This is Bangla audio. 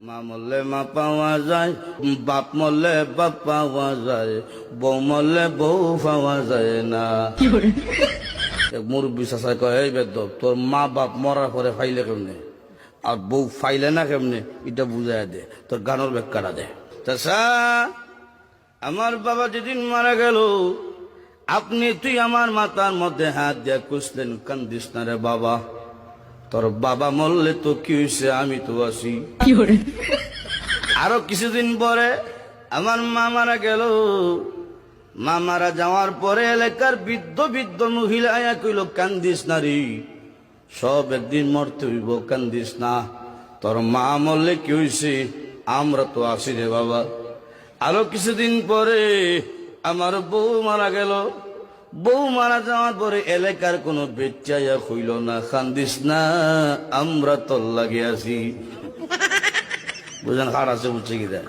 মা মরলে মা পাওয়া যায়, বাপ মরলে বাপ পাওয়া যায়, বউ মরলে বউ পাওয়া যায় না। মুরব্বী চাষা কয়, এই বেদব, তোর মা বাপ মরার পরে ফাইলে কেমনে আর বউ ফাইলে না কেমনে, এটা বুঝাই দে, তোর গানোর ব্যাখ্যাটা দে। চাষা, আমার বাবা যেদিন মারা গেল, তুই আমার মাথার মধ্যে হাত দিয়ে কুসলেন, কান্দিস না রে বাবা, তোর বাবা মরলে তো কি হয়েছে, আমি তো আছি। আরো কিছুদিন পরে আমার মা মারা গেল। মা মারা যাওয়ার পরে এলাকার বৃদ্ধ বৃদ্ধ মহিলা আয়া কইল, কান্দিস না রে, সব একদিন মরতে হইব, কান্দিস না, তোর মা মরলে কি হয়েছে, আমরা তো আছি রে বাবা। আরো কিছুদিন পরে আমার বউ মারা গেল। বউ মারা যাওয়ার পরে এলাকার কোনো বেচ্চাইয়া হইল না, কান্দিস না, আমরা তোর লাগে আছি। বুঝলেন, হার আছে বুঝছে কি দেয়।